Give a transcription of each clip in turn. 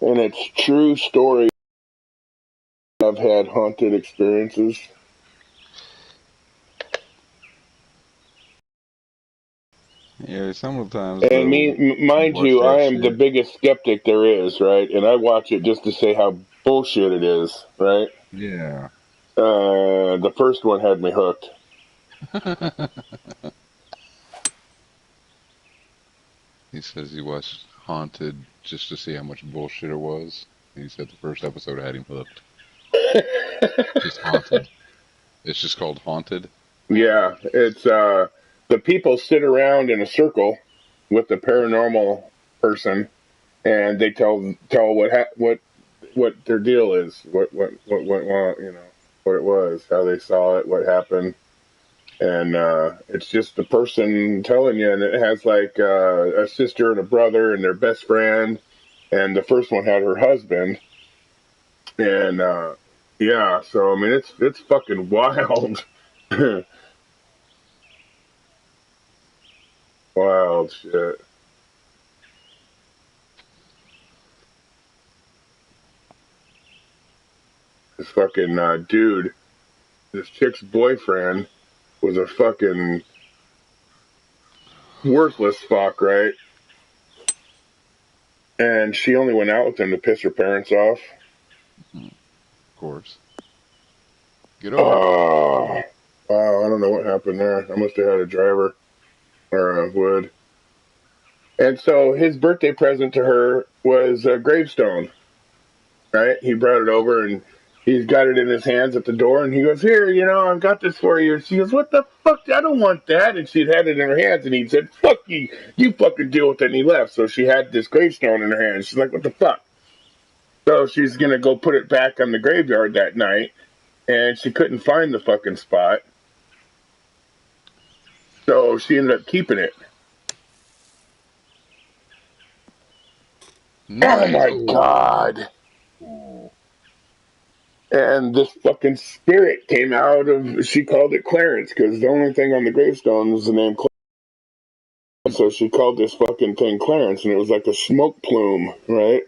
And it's true story. I've had haunted experiences. Yeah, sometimes And mind watch you, that I am the shit. biggest skeptic there is, right? And I watch it just to say how bullshit it is, right? Yeah. The first one had me hooked. He says he watched Haunted just to see how much bullshit it was. He said the first episode had him hooked. Just Haunted. It's just called Haunted. Yeah, it's the people sit around in a circle with the paranormal person, and they tell what their deal is, what what it was, how they saw it, what happened, and it's just the person telling you, and it has like a sister and a brother and their best friend, and the first one had her husband, and yeah, so I mean it's fucking wild. Wild shit. This fucking dude, this chick's boyfriend was a fucking worthless fuck, right? And she only went out with him to piss her parents off. Of course. Get over it. Oh, wow, I don't know what happened there. I must have had a driver or a wood. And so his birthday present to her was a gravestone, right? He brought it over and he's got it in his hands at the door, and he goes, "Here, I've got this for you." She goes, "What the fuck? I don't want that." And she'd had it in her hands, and he said, "Fuck you, you fucking deal with it." And he left. So she had this gravestone in her hands. She's like, "What the fuck?" So she's gonna go put it back on the graveyard that night, and she couldn't find the fucking spot. So she ended up keeping it. Oh Nice. my Oh. god. Oh. And this fucking spirit came out of, she called it Clarence, because the only thing on the gravestone was the name Clarence. So she called this fucking thing Clarence, and it was like a smoke plume, right?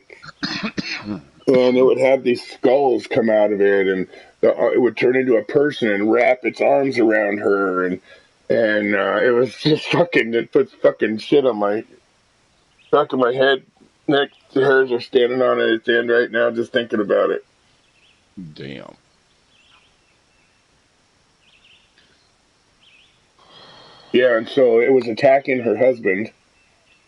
And it would have these skulls come out of it, and it would turn into a person and wrap its arms around her, and it was just fucking, it puts fucking shit on my back of my head. Neck hairs are standing on its end right now, just thinking about it. Damn. Yeah, and so it was attacking her husband,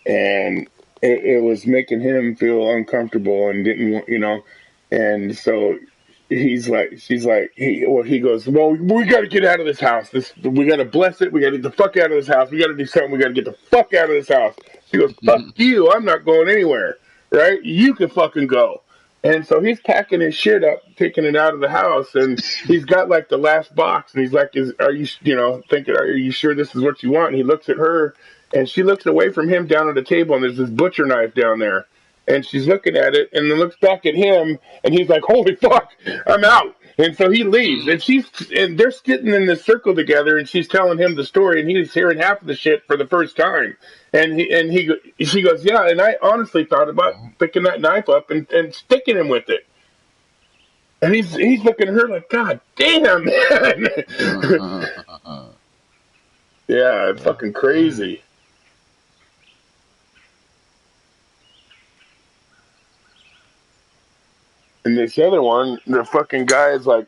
and it was making him feel uncomfortable and didn't want. And so he goes, "Well, we got to get out of this house. We got to bless it. We got to get the fuck out of this house. We got to do something. We got to get the fuck out of this house." She goes, "Fuck you. I'm not going anywhere. Right? You can fucking go." And so he's packing his shit up, taking it out of the house, and he's got like the last box, and he's like, "Are you, thinking? Are you sure this is what you want?" And he looks at her, and she looks away from him down at the table, and there's this butcher knife down there, and she's looking at it, and then looks back at him, and he's like, "Holy fuck, I'm out." And so he leaves, and they're sitting in this circle together, and she's telling him the story, and he's hearing half of the shit for the first time. She goes, "Yeah," and I honestly thought about picking that knife up and sticking him with it. And he's looking at her like, "God damn, man." Yeah, it's fucking crazy. And this other one, the fucking guy is like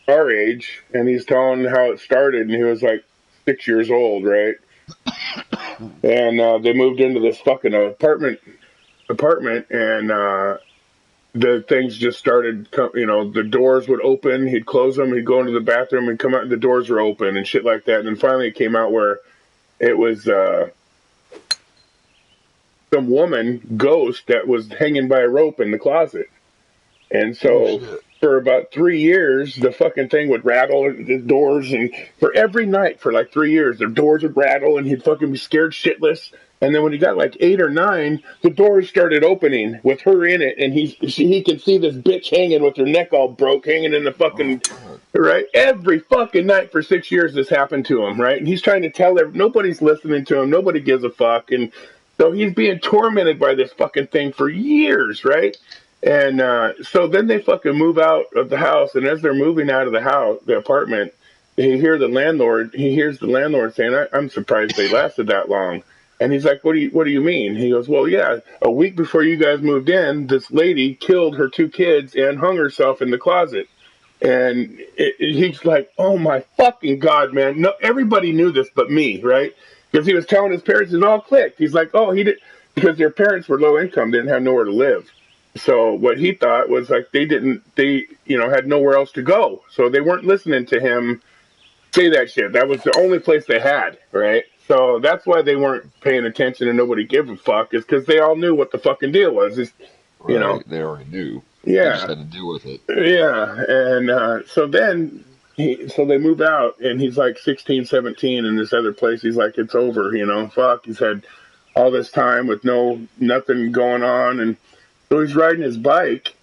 our age, and he's telling how it started, and he was like 6 years old, right? And they moved into this fucking apartment, and the things just started. The doors would open, he'd close them, he'd go into the bathroom and come out, and the doors were open and shit like that. And then finally, it came out where it was some woman ghost that was hanging by a rope in the closet. And Oh so shit. for about 3 years, the fucking thing would rattle the doors, and for every night for like 3 years, the doors would rattle, and he'd fucking be scared shitless. And then when he got like 8 or 9, the doors started opening with her in it, and he can see this bitch hanging with her neck all broke, hanging in the Oh fucking fuck. right. Every fucking night for 6 years, this happened to him, right? And he's trying to tell nobody's listening to him, nobody gives a fuck, and so he's being tormented by this fucking thing for years, right? And so then they fucking move out of the house, and as they're moving out of the house, the apartment, he hears the landlord saying, I'm surprised they lasted that long. And he's like, what do you mean? He goes, well, yeah, a week before you guys moved in, this lady killed her two kids and hung herself in the closet. And he's like, oh my fucking God, man. No, everybody knew this but me, right? Because he was telling his parents, it all clicked. He's like, oh, he did, because their parents were low income, didn't have nowhere to live. So what he thought was like had nowhere else to go. So they weren't listening to him say that shit. That was the only place they had, right? So that's why they weren't paying attention and nobody gave a fuck, is because they all knew what the fucking deal was. You know, Right. They already knew. They just yeah. had to deal with it. Yeah, and so then so they move out, and he's like 16, 17 in this other place. He's like, it's over, fuck. He's had all this time with nothing going on, and so he's riding his bike,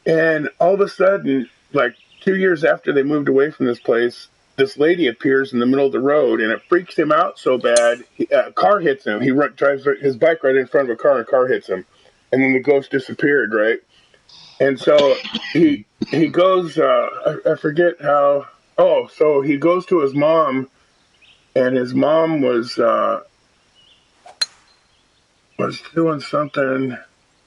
and all of a sudden, like 2 years after they moved away from this place, this lady appears in the middle of the road, and it freaks him out so bad. A car hits him. He drives his bike right in front of a car, and a car hits him, and then the ghost disappeared, right? And so he goes. I forget how. Oh, so he goes to his mom, and his mom was doing something,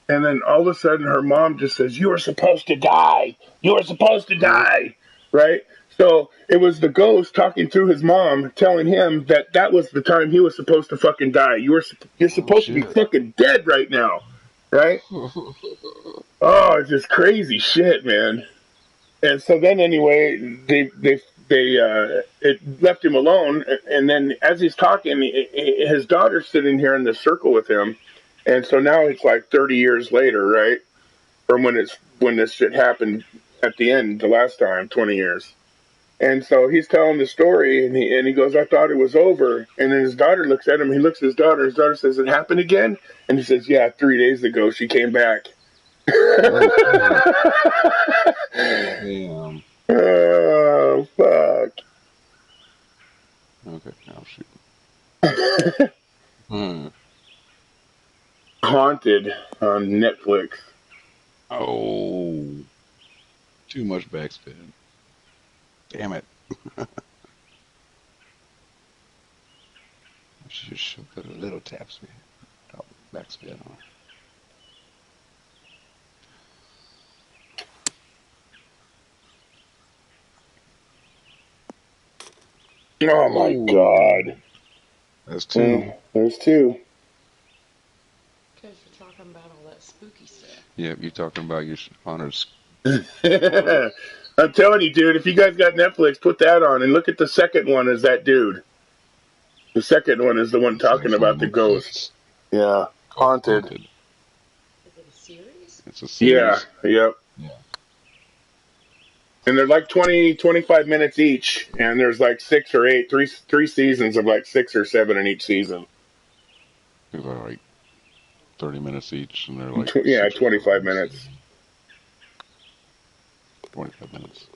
and then all of a sudden her mom just says, "You were supposed to die. You were supposed to die." Right. So it was the ghost talking through his mom, telling him that was the time he was supposed to fucking die. You're Oh supposed to be shit. fucking dead right now, right? Oh, it's just crazy shit, man. And so then anyway, they it left him alone. And then as he's talking, his daughter's sitting here in this circle with him. And so now it's like 30 years later, right? From when this shit happened at the end the last time, 20 years. And so he's telling the story, and he goes, I thought it was over. And then his daughter looks at him. He looks at his daughter. His daughter says, it happened again? And he says, yeah, 3 days ago she came back. Oh shit. Damn. Oh, fuck. Okay. Oh shoot. Hmm. Haunted on Netflix. Oh. Too much backspin. Damn it. I should just put a little tap spin. Top backspin on. Oh my Oh. God. That's two. There's two. Because you're talking about all that spooky stuff. Yep, you're talking about your honors. I'm telling you, dude, if you guys got Netflix, put that on and look at the second one as that dude. The second one is the one It's talking actually about the Netflix. ghost. Yeah. Called Haunted. Haunted. Is it a series? It's a Yeah. series. Yep. Yeah. And they're like 20, 25 minutes each. And there's like three seasons of like 6 or 7 in each season. They're like 30 minutes each, and they're like Yeah, 6 or 7 25 in a minutes. season. 25 minutes.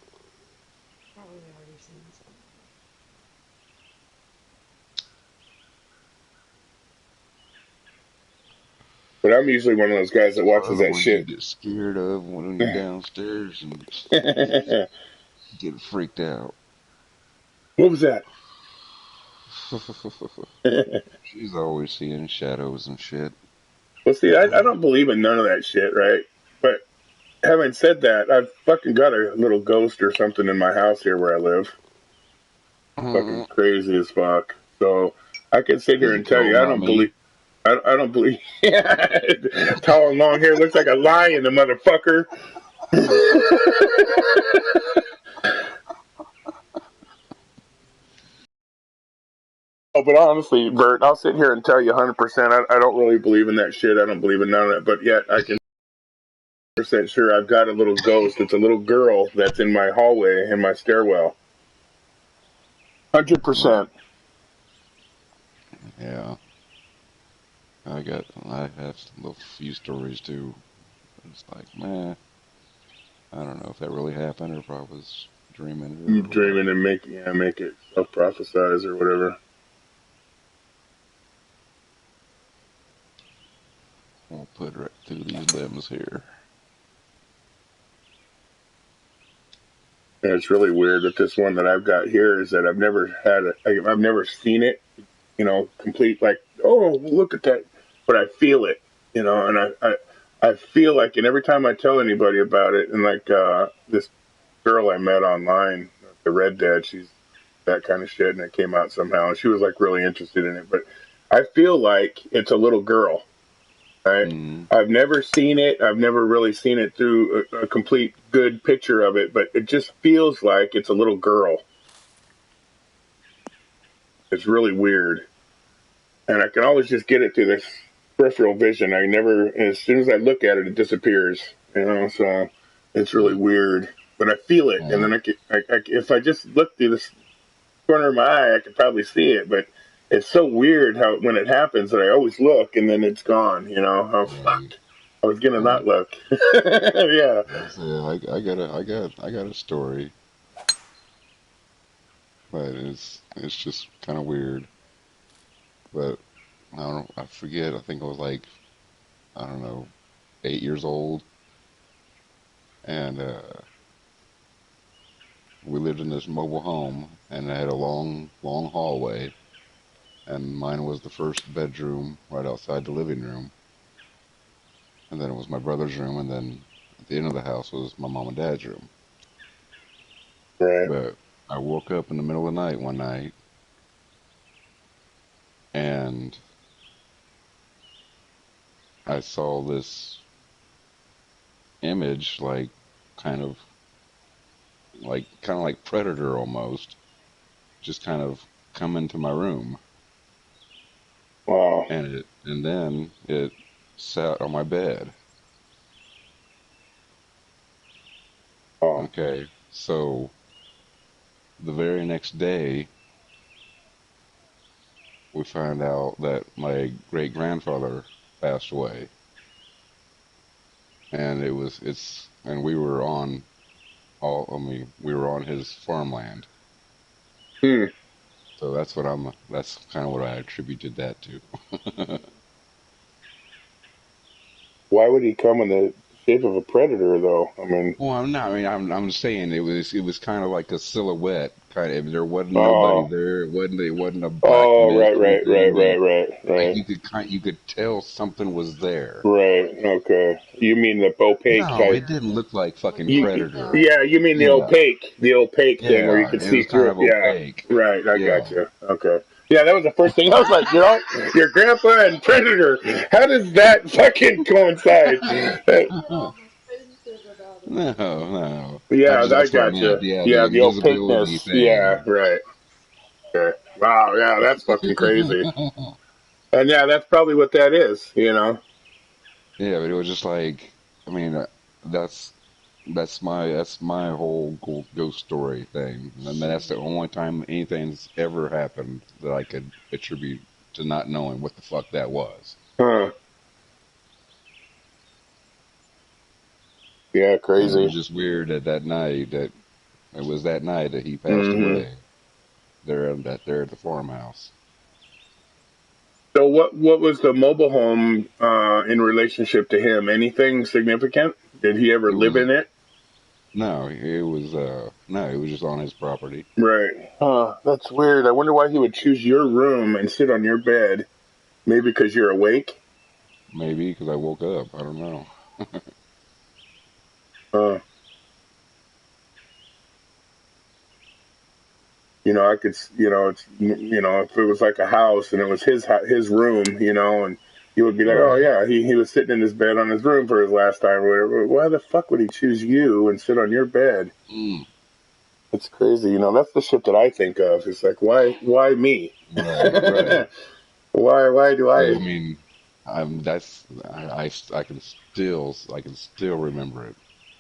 Probably already seen some. But I'm usually one of those guys that watches Other that ones you shit. get scared of when you're downstairs and What get freaked out. was that? She's always seeing shadows and shit. Well, see, I don't believe in none of that shit, right? But having said that, I've fucking got a little ghost or something in my house here where I live. Fucking crazy as fuck. So I can sit here Is it and tell you, cold? Not me. I don't believe. Tall and long hair, looks like a lion, the motherfucker. Oh, but honestly, Bert, I'll sit here and tell you 100%. I don't really believe in that shit. I don't believe in none of it. But yet, I can 100% sure I've got a little ghost. It's a little girl that's in my hallway in my stairwell. 100%. Yeah. I have a little few stories too. It's like, man, I don't know if that really happened or if I was dreaming it or what. Dreaming and make it self prophesize or whatever. I'll put right through these limbs here. And it's really weird that this one that I've got here is that I've never seen it, complete, like, oh, look at that, but I feel it, and I feel like, and every time I tell anybody about it, and like this girl I met online, the Red Dead, she's that kind of shit, and it came out somehow, and she was like really interested in it, but I feel like it's a little girl, right? Mm. I've never seen it. I've never really seen it through a complete good picture of it, but it just feels like it's a little girl. It's really weird. And I can always just get it through this peripheral vision. I never, as soon as I look at it, it disappears. So it's really weird. But I feel it, and then if I just look through this corner of my eye, I could probably see it. But it's so weird how when it happens that I always look, and then it's gone. Oh Right. fuck! I was gonna Right. not look. Yeah. I got a story, but it's just kind of weird. But I forget. I think I was like, I don't know, 8 years old, and we lived in this mobile home, and it had a long, long hallway, and mine was the first bedroom right outside the living room, and then it was my brother's room, and then at the end of the house was my mom and dad's room. Right. But I woke up in the middle of the night one night, and I saw this image, like kind of like Predator almost, just kind of come into my room, Wow. and then it sat on my bed. Oh. Okay, so the very next day we found out that my great grandfather passed away, and we were on we were on his farmland. Hmm. So that's kind of what I attributed that to. Why would he come in the shape of a predator, though? I mean, Well, I'm not. I mean, I'm saying it was kind of like a silhouette. Kind of, there wasn't nobody oh, there. It wasn't a black oh, mist right, or right, right, anything, right, but right, like right, you could tell something was there. right. Okay, you mean the opaque No, type? it didn't look like fucking You, Predator. yeah, you mean Yeah, the opaque thing where you yeah, could it see was kind through it. of Yeah, opaque. right. I got Yeah. you. Okay. Yeah, that was the first thing. I was like, your grandpa and predator. How does that fucking coincide? No, no. Yeah, I That's what I got meant. you. Yeah, the Yeah, the invisibility opaqueness. Yeah, thing. right. Okay. Wow. Yeah, that's fucking crazy. And yeah, that's probably what that is. Yeah, but it was just like, I mean, that's that's my whole ghost story thing. I mean, that's the only time anything's ever happened that I could attribute to not knowing what the fuck that was. Huh. Yeah, And it was crazy. just weird that night that it was that night that he passed Hmm. away there at the farmhouse. So what was the mobile home in relationship to him? Anything significant? Did he ever It live was in it? no, it was just on his property. Right. Huh. That's weird. I wonder why he would choose your room and sit on your bed. Maybe because you're awake? Maybe because I woke up. I don't know. Huh. I could, if it was like a house and it was his room, and you would be like, oh Right. yeah, he was sitting in his bed on his room for his last time or whatever. Why the fuck would he choose you and sit on your bed? Mm. It's crazy. That's the shit that I think of. It's like, why me? Right. Right. Why do But I? I mean, I can still remember it.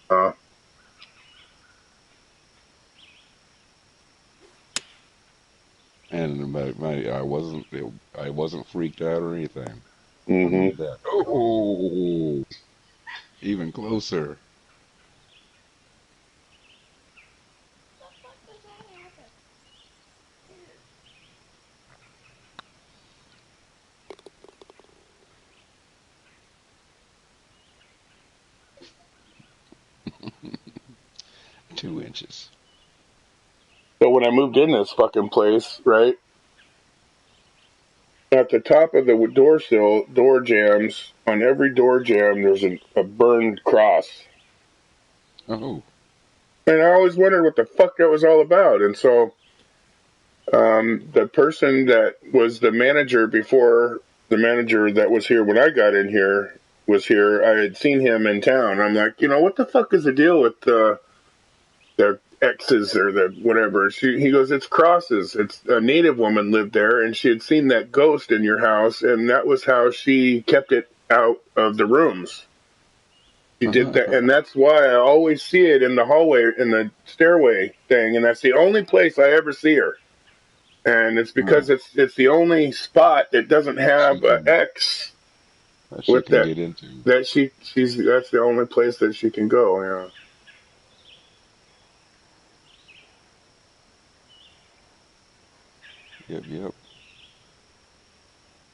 Uh, And I wasn't freaked out or anything. I hmm need that. Oh, even closer. 2 inches. So when I moved in this fucking place, right, at the top of the door sill, door jams, on every door jam, there's a burned cross. Oh. And I always wondered what the fuck that was all about. And so the person that was the manager before the manager that was here when I got in here was here, I had seen him in town. I'm like, what the fuck is the deal with their exes or the whatever? He goes, it's crosses. It's a native woman lived there, and she had seen that ghost in your house, and that was how she kept it out of the rooms. She did that, and that's why I always see it in the hallway, in the stairway thing, and that's the only place I ever see her. And it's because it's the only spot that doesn't have an X that she can get into. That's the only place that she can go. Yeah. Yep.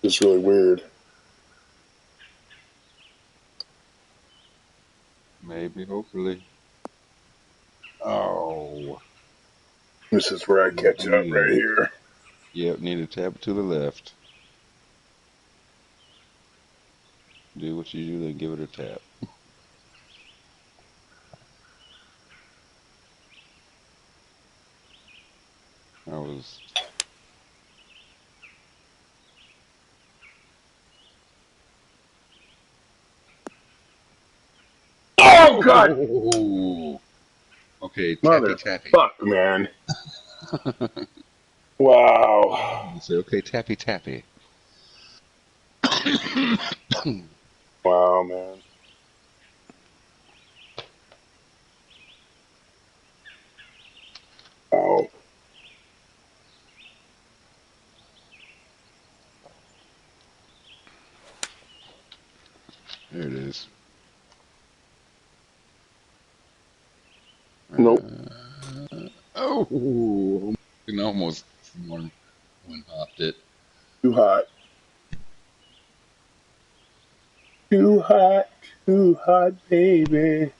It's really weird. Maybe, hopefully. Oh. This is where I catch up right here. Yep, need to tap to the left. Do what you do, then give it a tap. I was... Oh, God! Oh. Okay, tappy. Fuck, man. Wow. You say, okay, tappy. Wow, man. Wow. There it is. Nope. Almost one hopped it. Too hot. Too hot, baby.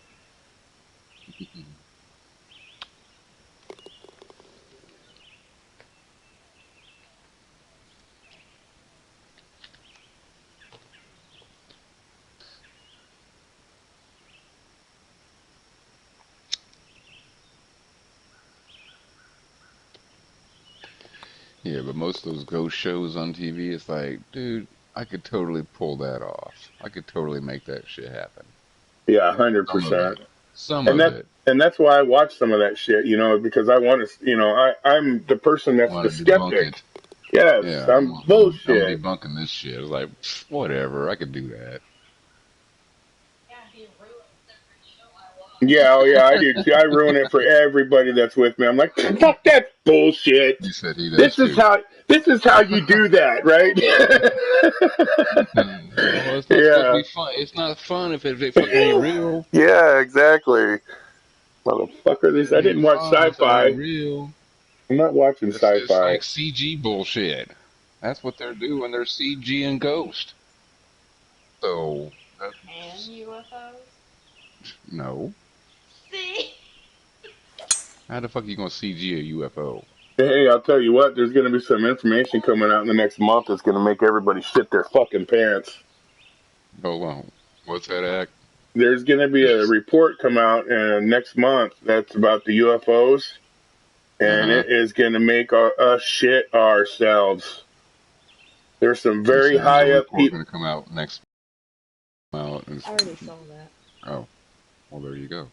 Yeah, but most of those ghost shows on TV, it's like, dude, I could totally pull that off. I could totally make that shit happen. Yeah, 100%. Some of it. And that's why I watch some of that shit, because I want to, I'm the person that's the skeptic. Yes, yeah, I'm bullshit. I'm debunking this shit. It's like, whatever, I could do that. Yeah, I do too. I ruin it for everybody that's with me. I'm like, fuck that bullshit. He said he does this too. This is how you do that, right? Well, it's not supposed to be fun. It's not fun if it fucking ain't real. Yeah, exactly. Motherfucker, I didn't watch sci-fi. Real. I'm not watching sci-fi. It's like CG bullshit. That's what they're doing. They're CG and Ghost. So. And UFOs? No. See? How the fuck are you gonna CG a UFO? Hey, I'll tell you what. There's gonna be some information coming out in the next month that's gonna make everybody shit their fucking pants. Hold on. What's that act? There's gonna be a report come out next month that's about the UFOs, and it is gonna make us shit ourselves. There's some very high up people gonna come out next. I already saw that. Oh, well, there you go.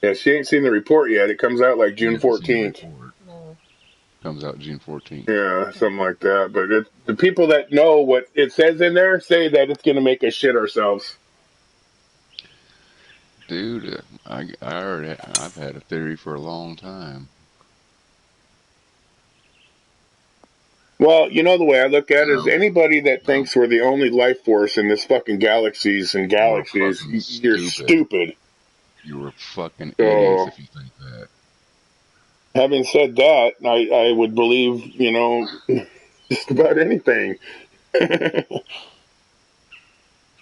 Yeah, she ain't seen the report yet. It comes out like June 14th. No. Comes out June 14th. Yeah, something like that. But the people that know what it says in there say that it's going to make us shit ourselves. Dude, I've had a theory for a long time. Well, the way I look at it is anybody that thinks we're the only life force in this fucking galaxies, you're stupid. You're fucking idiots if you think that. Having said that, I would believe, just about anything. I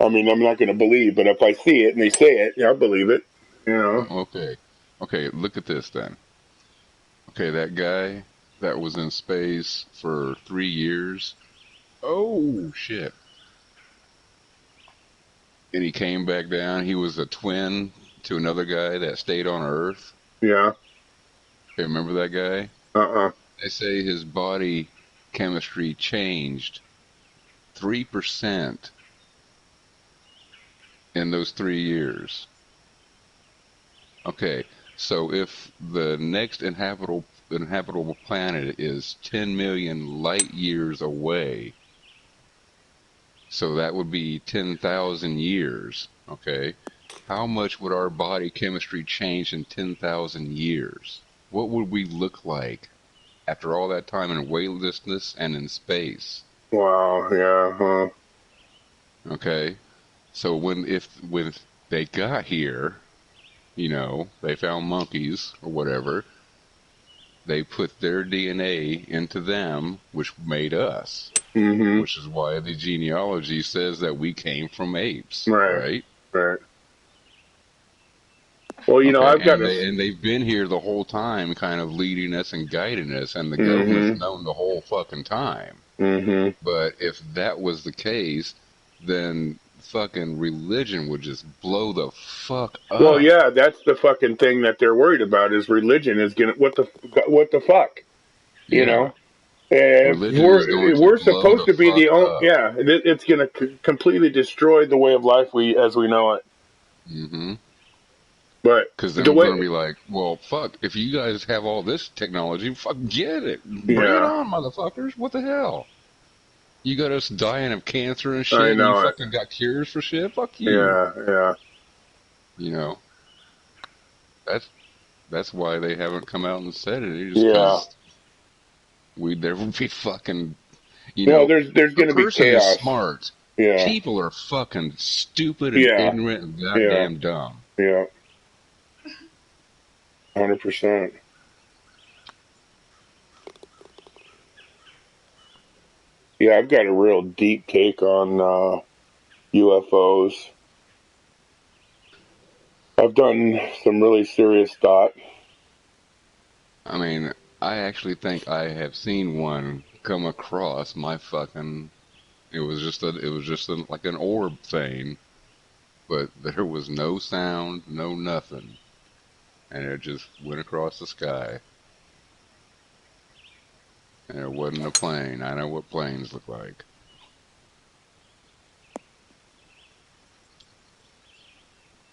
mean, I'm not going to believe, but if I see it and they say it, I'll believe it. Okay, look at this then. Okay, that guy that was in space for 3 years. Oh, shit. And he came back down. He was a twin to another guy that stayed on Earth. Yeah. Okay, remember that guy? Uh-uh. They say his body chemistry changed 3% in those 3 years. Okay, so if the next inhabitable planet is 10 million light years away, so that would be 10,000 years, okay? How much would our body chemistry change in 10,000 years? What would we look like after all that time in weightlessness and in space? Wow. Yeah. Huh. Okay? So when they got here, they found monkeys or whatever, they put their DNA into them, which made us, Mm-hmm. which is why the genealogy says that we came from apes, Right. right? Right. Well, Okay, I've got and a. they've been here the whole time, kind of leading us and guiding us, and the government's Mm-hmm. known the whole fucking time. Mm-hmm. But if that was the case, then fucking religion would just blow the fuck Well, up. yeah, that's the fucking thing that they're worried about is religion is gonna what the fuck, you Yeah, know? If religion is going to we're blow supposed the to be fuck the only, up. yeah, it's gonna completely destroy the way of life as we know it. Mm-hmm. But Because then the we're way, going to be like, well, fuck, if you guys have all this technology, fuck, get it. Bring it yeah, on, motherfuckers. What the hell? You got us dying of cancer and I shit, and you know it. fucking got cures for shit? Fuck you. Yeah, yeah, You know, that's that's why they haven't come out and said it. It's just yeah. because there would be fucking, Well, there's a gonna be person is chaos. smart. Yeah, People are fucking stupid and yeah, ignorant and yeah, goddamn dumb. yeah. 100%. Yeah, I've got a real deep take on UFOs. I've done some really serious thought. I mean, I actually think I have seen one come across my fucking. It was just like an orb thing, but there was no sound, no nothing, and it just went across the sky. And it wasn't a plane. I know what planes look like.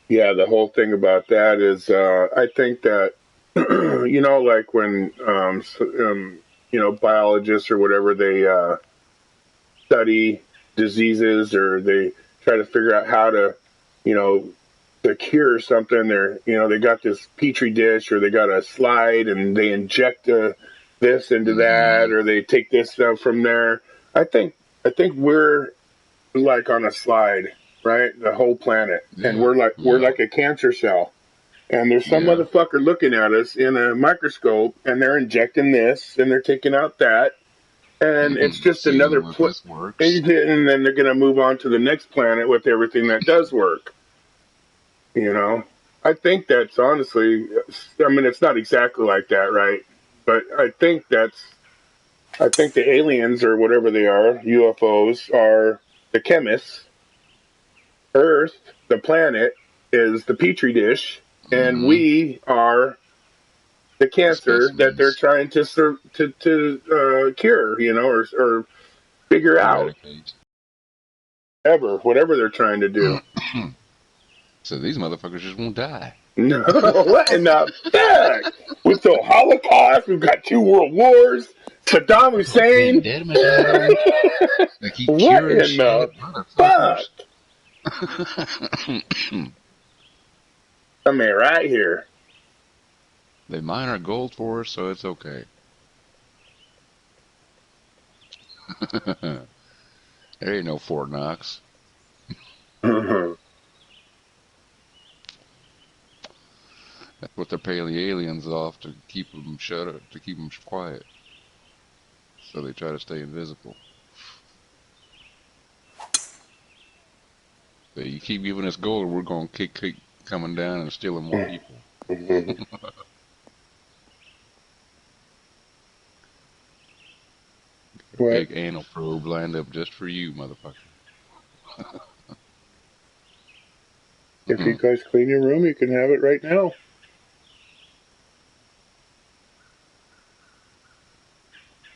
Yeah, the whole thing about that is, I think that, like when, biologists or whatever, they study diseases or they try to figure out how to, you know, to cure something. They got this petri dish or they got a slide and they inject this into that Mm-hmm. or they take this stuff from there. I think, I think we're like on a slide, right? The whole planet, and Yeah. we're Yeah. like a cancer cell. And there's some Yeah. motherfucker looking at us in a microscope, and they're injecting this, and they're taking out that, and it's just another Seeing if this works. and then they're gonna move on to the next planet with everything that does work. You know, I think that's honestly, I mean, it's not exactly like that, right? But I think the aliens or whatever they are, UFOs, are the chemists. Earth, the planet, is the petri dish, and Mm-hmm. we are the The cancer that they're specimens. trying cure, or figure out, Eradicate. whatever they're trying to do. So these motherfuckers just won't die. No, what in the fuck? With the Holocaust, we've got 2 world wars, Saddam Fucking Hussein. dead them. They keep What curing in the shit. fuck? Motherfuckers. I mean, right here. They mine our gold for us, so it's okay. There ain't no Fort Knox. That's what they're paying the aliens off to keep them shut up, to keep them quiet. So they try to stay invisible. So you keep giving us gold, we're going to keep coming down and stealing more people. What? Big anal probe lined up just for you, motherfucker. If you guys clean your room, you can have it right now.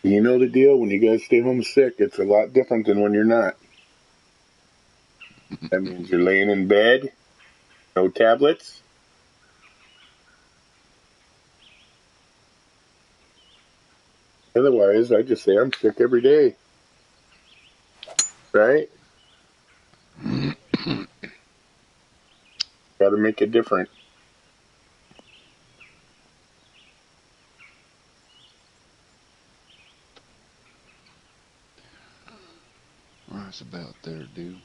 You know the deal. When you guys stay home sick, it's a lot different than when you're not. That means you're laying in bed, no tablets. Otherwise, I just say I'm sick every day. Right? Gotta make it different. That's about there, dude.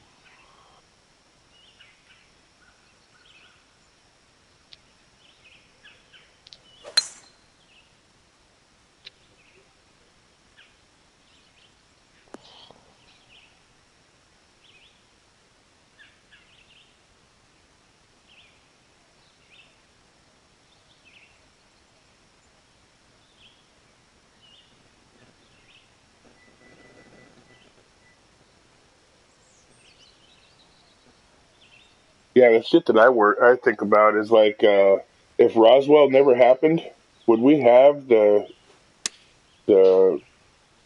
Yeah, the shit that I think about is like, if Roswell never happened, would we have the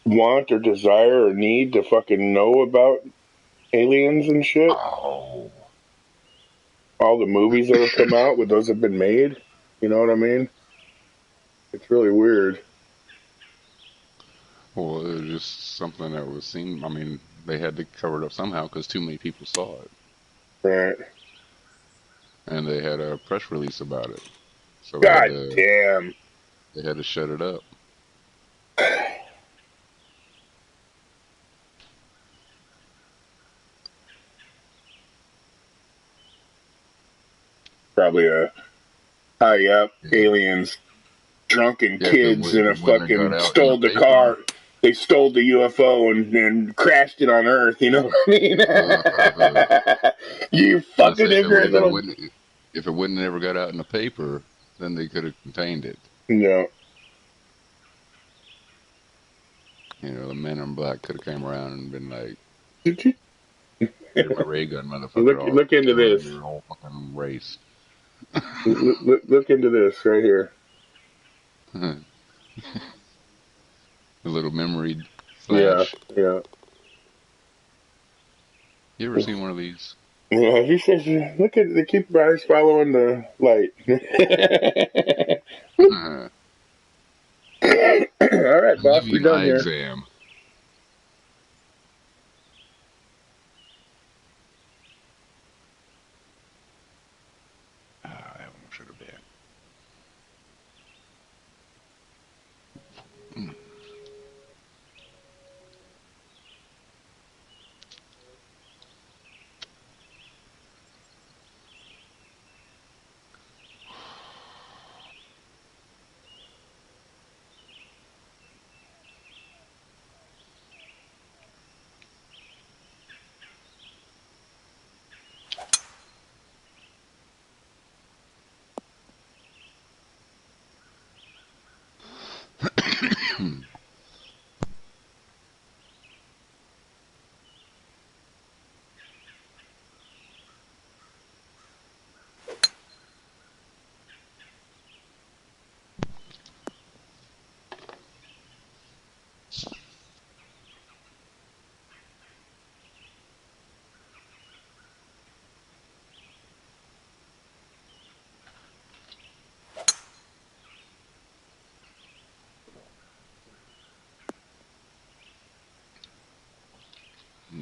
want or desire or need to fucking know about aliens and shit? Oh. All the movies that have come out, would those have been made? You know what I mean? It's really weird. Well, it was just something that was seen. I mean, they had to cover it up somehow because too many people saw it. Right. And they had a press release about it. So God damn. they had to shut it up. Probably a high up Yeah. aliens, drunken Yeah, kids in if a it wouldn't have got fucking out in the stole the paper. car. They stole the UFO and crashed it on Earth. You know what I mean? You I fucking say ignorant little. if it wouldn't have ever got out in the paper, then they could have contained it. No. You know, the men in black could have came around and been like, "Here's my ray gun, motherfucker! I'll Look into kill this. your whole fucking race." Look into this right here. A little memory Yeah, flash. yeah. You ever seen one of these? Yeah, he says, look at they keep your eyes following the light. All right, I'm boss, giving we're you an done eye here. exam. Ah, that one should have been.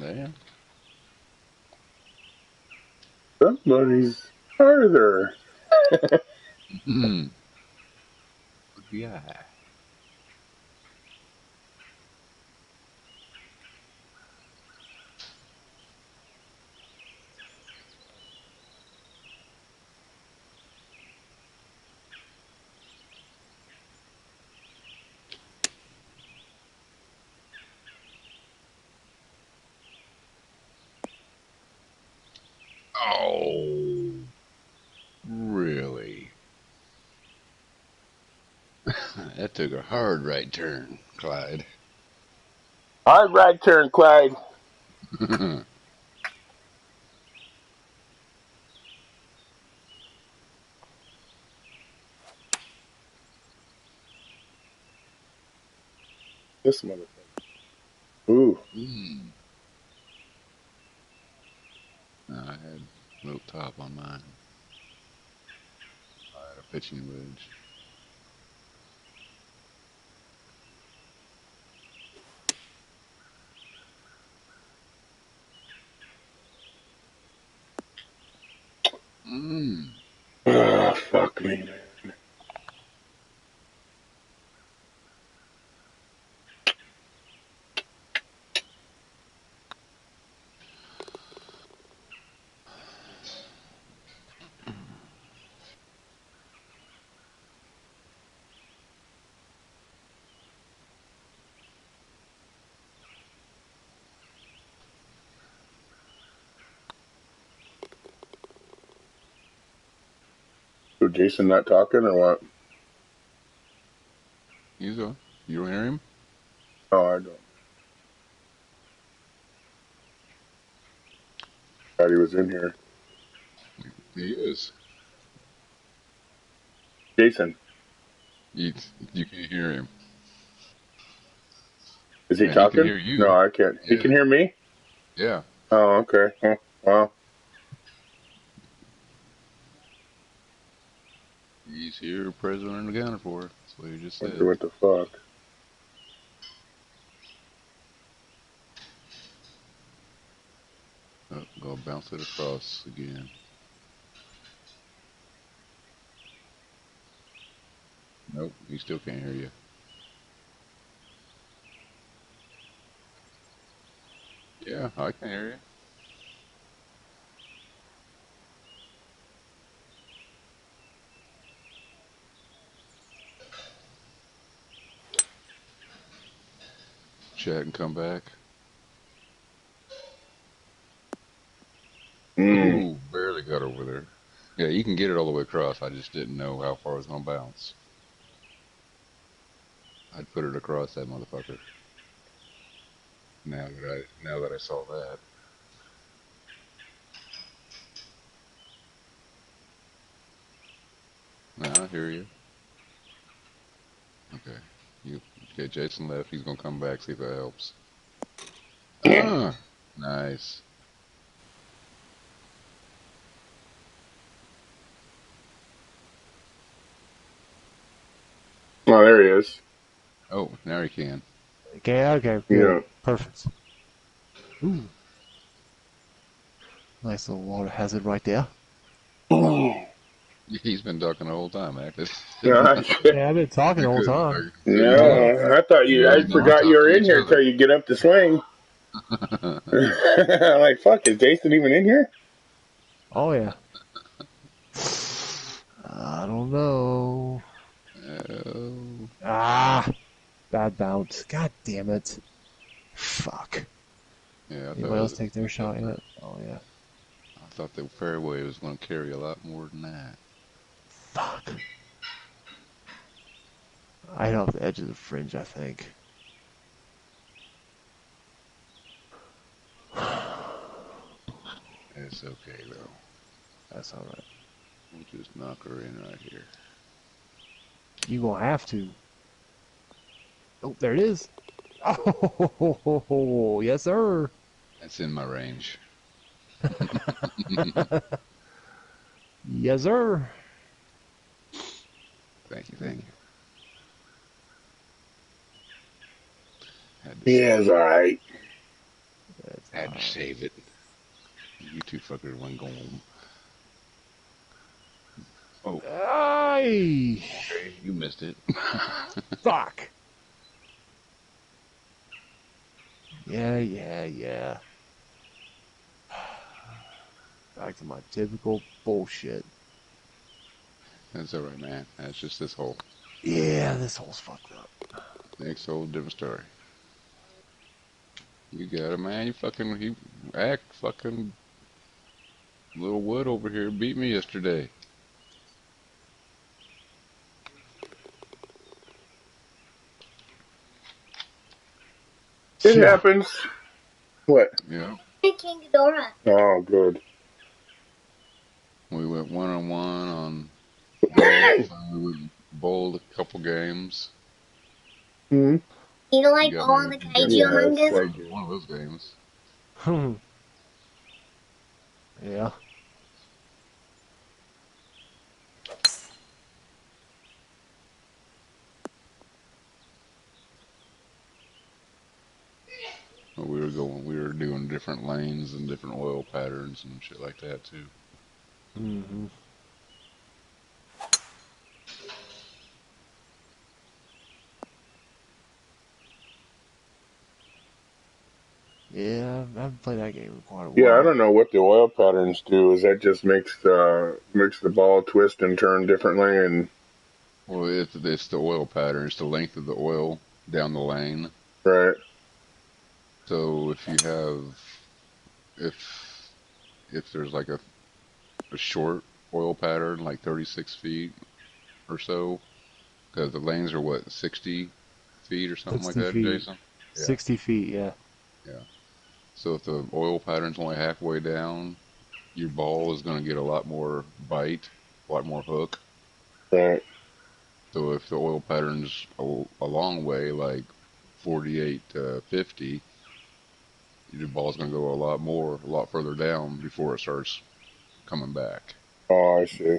Damn. Somebody's farther. Yeah. Oh, really? That took a hard right turn, Clyde. All right, right turn, Clyde. This motherfucker. Ooh. I had a little top on mine. I had a pitching wedge. Oh, fuck me, man. So Jason not talking or what? He's on. You don't hear him? Oh, I don't. Thought he was in here. He is. Jason, You, you can't hear him. is he Yeah, he can talking? hear No, you. I can't. He Yeah. can hear me? Yeah. Oh, okay. Oh, wow. He's here, present and accounted for. That's what he just Wonder said. what the fuck. Oh, go bounce it across again. Nope, he still can't hear you. Yeah, I can hear you. Chat and come back. Mm. Ooh, barely got over there. Yeah, you can get it all the way across. I just didn't know how far it was gonna bounce. I'd put it across that motherfucker. Now that I saw that. Now I hear you. Okay. You okay, Jason left, he's gonna come back, see if that helps. Nice. Oh, there he is. Oh, now he can. Okay, good. Yeah. Perfect. Ooh. Nice little water hazard right there. Oh. He's been ducking the whole time, acted. Yeah, Yeah, I've been talking I the whole couldn't time. I couldn't tell. no, I thought You you. I guys never forgot you talk were to in each here until other. you get up to swing. I'm like, fuck, is Jason even in here? Oh, yeah. I don't know. Oh. Ah, bad bounce. God damn it. Fuck. Yeah, Anybody else take their shot yet? Oh, yeah. I thought the fairway was going to carry a lot more than that. Fuck. I hit off the edge of the fringe, I think. It's okay though. That's alright. We'll just knock her in right here. You gonna have to. Oh, there it is. Oh, yes, sir. That's in my range. Yes, sir. Thank you, thank you. Yeah, it's all right. Had to save it. You two fuckers went going. Oh, Ay, okay, you missed it. fuck. Yeah. Back to my typical bullshit. That's alright, man. That's just this hole. Yeah, this hole's fucked up. Next hole, different story. You got it, man. You act fucking little Wood over here beat me yesterday. It Yeah. happens. What? Yeah. King Ghidorah. Oh, good. We went 1-on-1 on golf, and we went and bowled a couple games. Hmm. You know, You like got all me, the you got me kaiju Yes, mangas. I in do. one of those games. Yeah. But we were doing different lanes and different oil patterns and shit like that too. Mm-hmm. Yeah, I haven't played that game in quite a Yeah, I while. don't know what the oil patterns do. Is that just makes the ball twist and turn differently? And Well, it's the oil pattern. It's the length of the oil down the lane. right. So if if there's like a short oil pattern, like 36 feet or so, because the lanes are what, 60 feet or something like 60 that, feet. Jason? Yeah, 60 feet, yeah. yeah. So if the oil pattern's only halfway down, your ball is going to get a lot more bite, a lot more hook. Right. So if the oil pattern's a long way, like 48 to 50, your ball's going to go a lot further down before it starts coming back. Oh, I see.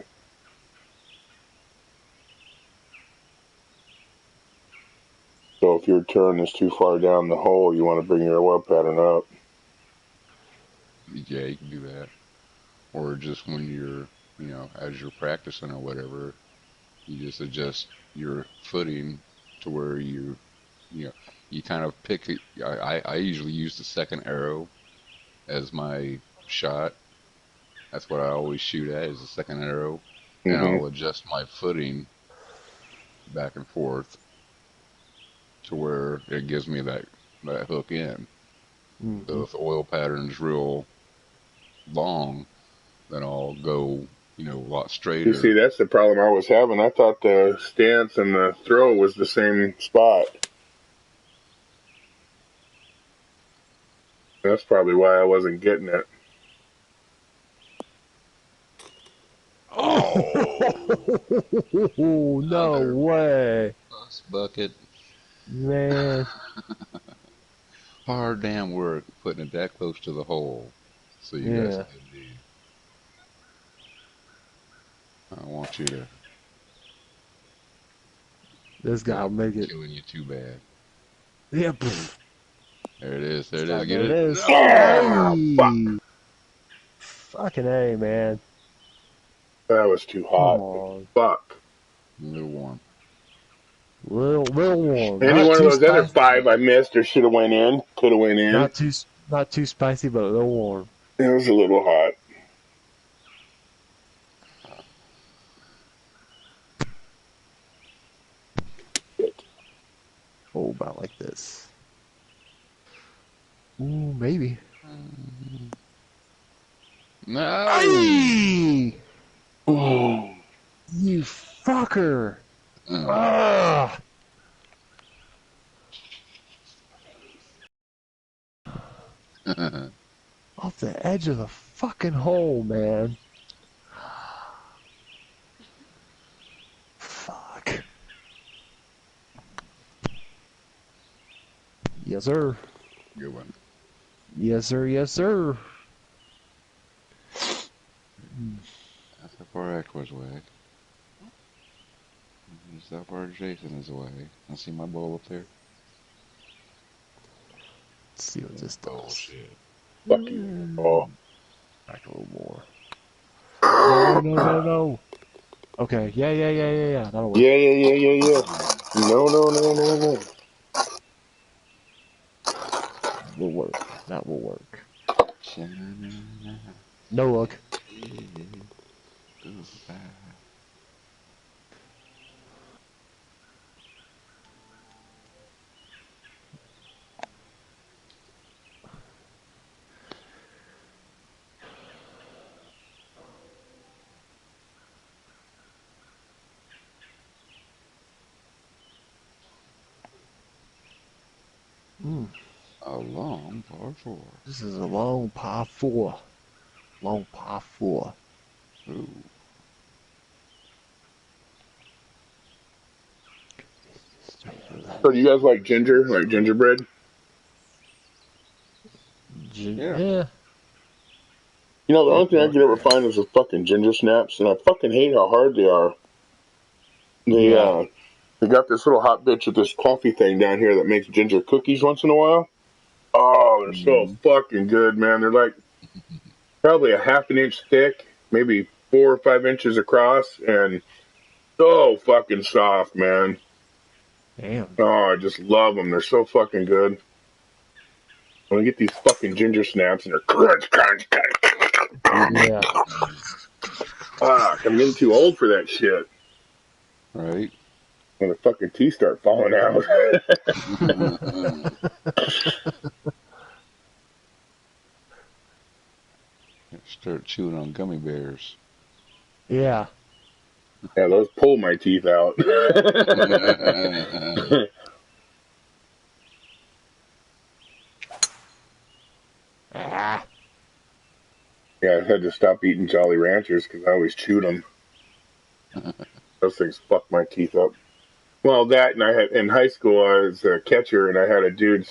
So if your turn is too far down the hole, you want to bring your oil pattern up. Yeah, you can do that. Or just when as you're practicing or whatever, you just adjust your footing to where you know, you kind of pick it. I usually use the second arrow as my shot. That's what I always shoot at, is the second arrow. And Mm-hmm. I'll adjust my footing back and forth to where it gives me that hook in. Mm-hmm. So if the oil pattern's real long, then I'll go, a lot You see, straighter. that's the problem I was having. I thought the stance and the throw was the same spot. That's probably why I wasn't getting it. Oh, no Another way. bus bucket. Man. Hard damn work putting it that close to the hole so you guys Yeah. can get it in. I want you to This feel guy will like I'm make it. killing you too bad. Yeah. Pff. There it is. There it is. Stop. Get There it it? is. No! Ah, fuck. Hey. Fucking A, man. That was too Come hot. on. Fuck. A little warm. Little warm. Any Not one of too those other spicy. 5 I missed or should have went in. Could have went in. Not too spicy, but a little warm. It was a little hot. Oh, about like this. Ooh, maybe. No! Hey! Oh. You fucker! Oh. Ah! Off the edge of the fucking hole, man. Fuck. Yes, sir. Good one. Yes, sir. Yes, sir. That's how far Aqua's away. That's how far Jason is away. I see my bowl up there. Let's see what this does. Bullshit. Fuck you. Oh. Back a little more. No, no, no, no. Okay. Yeah. That'll work. Yeah. No. Will work. That will work. No look. Goodbye. Mm. A long par 4. This is a long par 4. Long par 4. Ooh. So do you guys like ginger? Like gingerbread? Yeah. Yeah. You know, the only thing I Well, can ever find is the fucking ginger snaps, and I fucking hate how hard they are. Yeah. They got this little hot bitch with this coffee thing down here that makes ginger cookies once in a while. Oh, they're so mhm. fucking good, man. They're like probably a half an inch thick, maybe 4 or 5 inches across, and so fucking soft, man. Damn. Oh, I just love them. They're so fucking good. When I get these fucking ginger snaps and they're crunch, crunch, crunch. Yeah. Fuck, I'm getting too old for that shit. Right? When the fucking teeth start falling out. Start chewing on gummy bears. Yeah. Yeah, those pull my teeth out. Ah. Yeah, I had to stop eating Jolly Ranchers because I always chewed them. Those things fuck my teeth up. Well, that, and I had in high school I was a catcher, and I had a dude.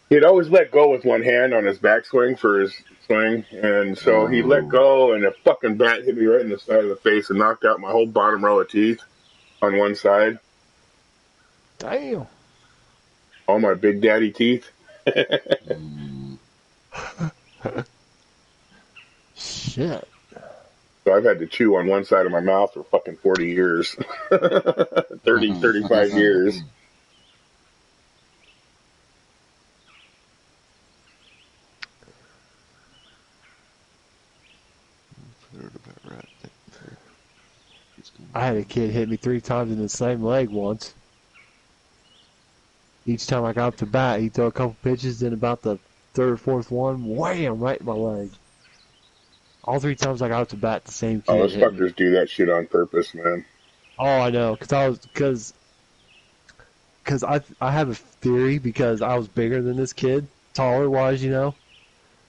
He'd always let go with one hand on his backswing for his swing, and so he let Oh. go, and a fucking bat hit me right in the side of the face and knocked out my whole bottom row of teeth on one side. Damn. All my big daddy teeth. Mm. Shit. So I've had to chew on one side of my mouth for fucking 40 years. 35 years. I had a kid hit me 3 times in the same leg once. Each time I got up to bat, he'd throw a couple pitches, then about the 3rd or 4th one, wham, right in my leg. All 3 times I got up to bat, the same Oh, kid those hit me. fuckers do that shit on purpose, man. Oh, I know, because I have a theory because I was bigger than this kid, taller wise, you know.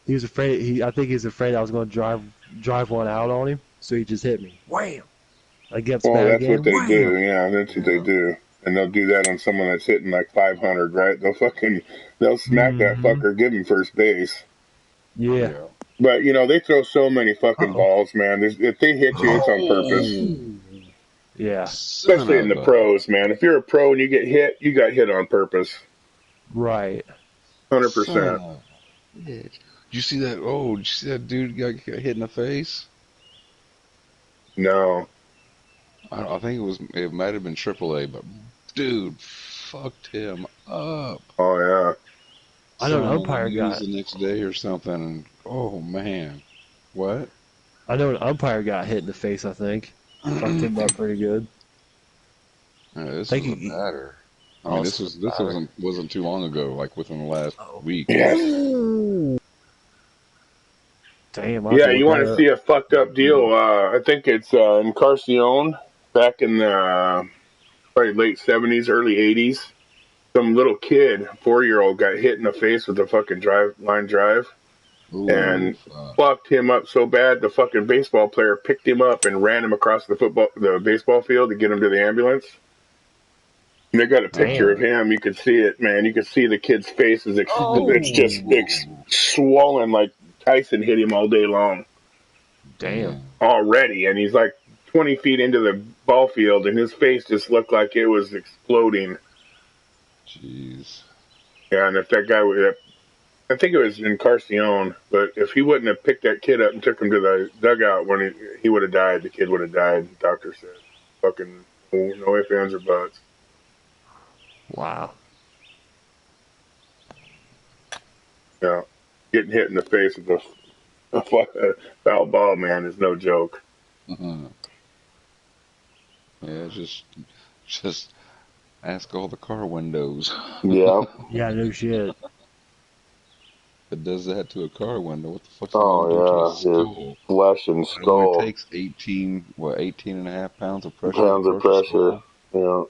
He was afraid. I think he was afraid I was going to drive one out on him, so he just hit me. Wham! I get up to Well, bat that's what again. they Wham! do. Yeah, that's what they Yeah. do. And they'll do that on someone that's hitting like 500, right? They'll smack that Mm-hmm. fucker, give him first base. Yeah. Yeah. But, you know, they throw so many fucking Uh-oh. balls, man. If they hit you, it's on purpose. Oh, Yeah. son Especially in of the a pros, man. If you're a pro and you get hit, you got hit on purpose. Right. 100%. son of a bitch. Did you see that? Oh, did you see that dude got hit in the face? No. I think it might have been AAA, but dude fucked him up. Oh, yeah. I know Saw an him on the umpire news got. the next day or something, and oh man, what? I know an umpire got hit in the face. I think fucked him up pretty good. This Think was a he. batter. I mean, Oh, this this is was a this batter. wasn't too long ago, like within the last Oh. week. Yes. Ooh. Damn, I have to Yeah, look you want that to up. see a fucked up deal? I think it's in Carcion back in the probably late 70s, early 80s. Some little kid, 4-year-old, got hit in the face with a fucking line drive Ooh, and fucked him up so bad the fucking baseball player picked him up and ran him across the baseball field to get him to the ambulance. And they got a picture of Damn. him. You could see it, man. You could see the kid's face is it's just oh, swollen like Tyson hit him all day long Damn. damn, already, and he's like 20 feet into the ball field, and his face just looked like it was exploding. jeez, Yeah, and if that guy would, I think it was in Carcion, but if he wouldn't have picked that kid up and took him to the dugout when he would have died, the kid would have died. The doctor said, "Fucking no ifs, ands, or buts." Wow. Yeah, getting hit in the face with a foul ball, man, is no joke. uh-huh. Yeah, just ask all the car windows. Yeah. Yeah, no shit. If it does that to a car window, what the fuck's it gonna do to a Oh yeah, your skull? flesh and It only skull, takes 18 and a half pounds of pressure to pounds of crush a pressure. skull. Yeah.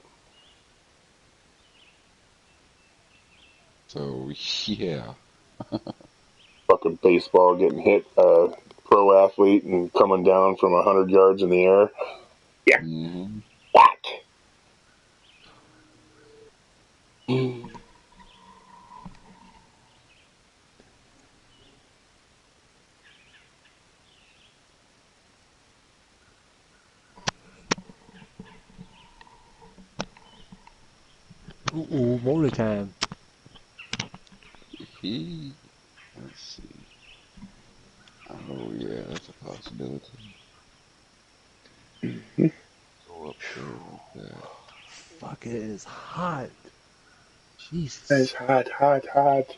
It's So, yeah. Fucking baseball getting hit, pro athlete and coming down from 100 yards in the air. Yeah. Mm-hmm. Whack. Ooh, morning time. Let's see. Oh, yeah, that's a possibility. Go up there with that. Fuck, it is hot. It's Jesus. hot, hot, hot. It's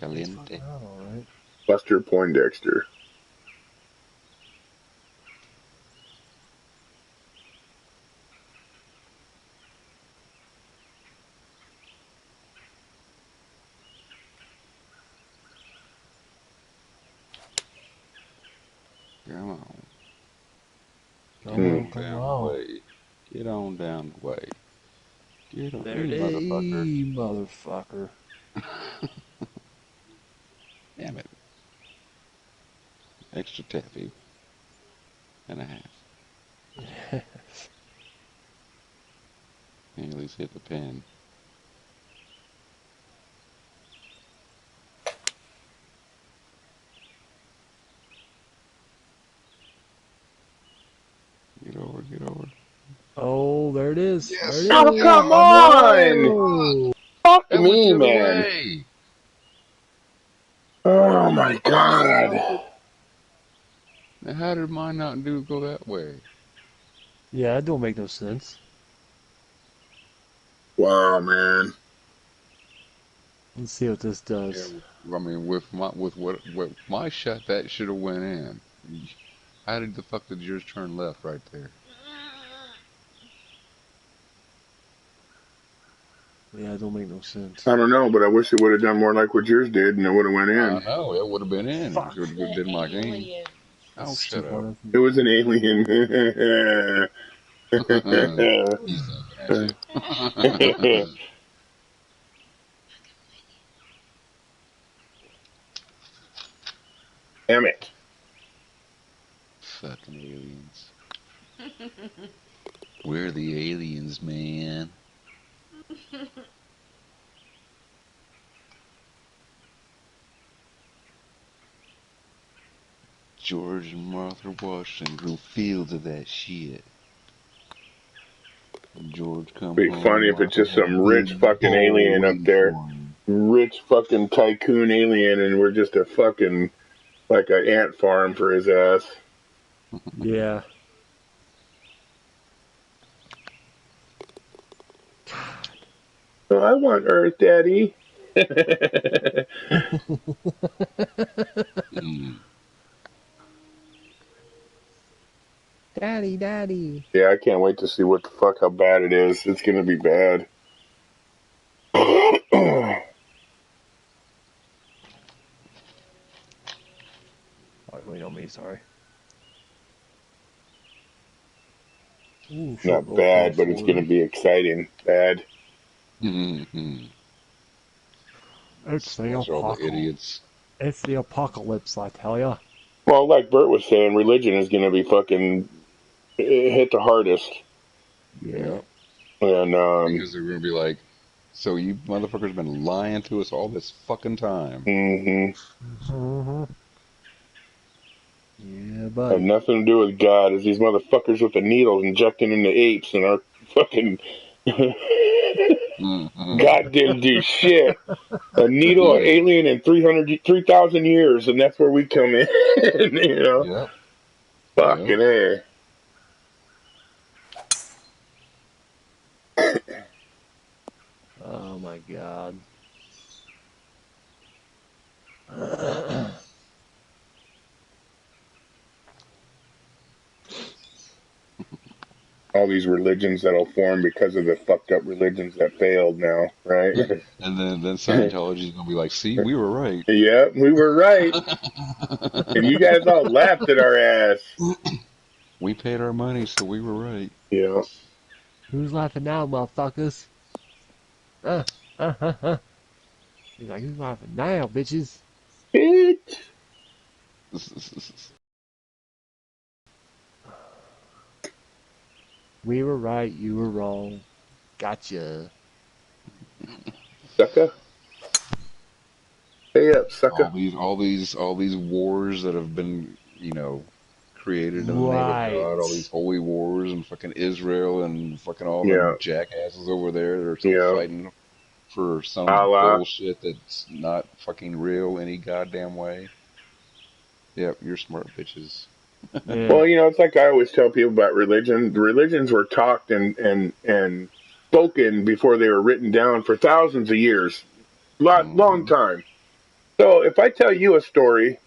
fucking Caliente. hot, alright. Buster Poindexter. Come on. Come Get on, on come down the on. way. Get on down the way. Get on, There you it is, motherfucker. motherfucker. Damn it. Extra taffy and a half. And at least hit the pin. Get over, get over. Oh, there it is. Yes, There it Oh, is. sir! come on! Whoa! Fuck That went me, the other man. way! Oh my god. Now, how did mine not go that way? Yeah, that don't make no sense. Wow, man. Let's see what this Yeah, does. I mean, with what my shot, that should have went in. How did the fuck did yours turn left right there? Yeah, it don't make no sense. I don't know, but I wish it would have done more like what yours did, and it would have went I in. know, it would have been in. It Fuck. would have The been my game. alien. Oh, That's shut too up. far. It was an alien. He's laughing at you. Damn it. Fucking aliens. We're the aliens, man. George and Martha Washington grew fields of that shit. George come Be home, funny if it's Martha just had a some rich big fucking bowl alien up waiting there. for him. Rich fucking tycoon alien, and we're just a fucking, like an ant farm for his ass. Yeah. Oh, I want Earth, Daddy. Mm. Daddy, daddy. Yeah, I can't wait to see what the fuck, how bad it is. It's gonna be bad. Oh, wait on me, sorry. Ooh, short Not roll bad, call but it's forward. gonna be exciting. Bad. Mm-hmm. It's the Smash all the apocalypse. idiots. It's the apocalypse, I tell ya. Well, like Bert was saying, religion is gonna be fucking hit the hardest. Yeah. And, Because they're going to be like, so you motherfuckers been lying to us all this fucking time. mm-hmm. Mm-hmm. Yeah, Have buddy. nothing to do with God. It's these motherfuckers with the needles injecting into apes and our fucking Mm-hmm. God didn't do shit. A needle, an Mm. alien in 3,000 years, and that's where we come in. You know, Yep. Yep. fucking A. Oh my god. All these religions that'll form because of the fucked up religions that failed now, right? And then Scientology's going to be like, see, we were right. Yep, we were right. And you guys all laughed at our ass. We paid our money, so we were right. Yeah. Who's laughing now, motherfuckers? Uh, uh. He's like, who's laughing now, bitches? Bitch. We were right, you were wrong. Gotcha. Sucker. Hey up, sucker. all these wars that have been, created in the name of Right. God, all these holy wars and fucking Israel and fucking all Yeah. them jackasses over there that are still Yeah. fighting for some Allah. bullshit that's not fucking real any goddamn way. Yep, you're smart bitches. Yeah. Well, it's like I always tell people about religion. The religions were talked and spoken before they were written down for thousands of years. Long Hmm. time. So if I tell you a story,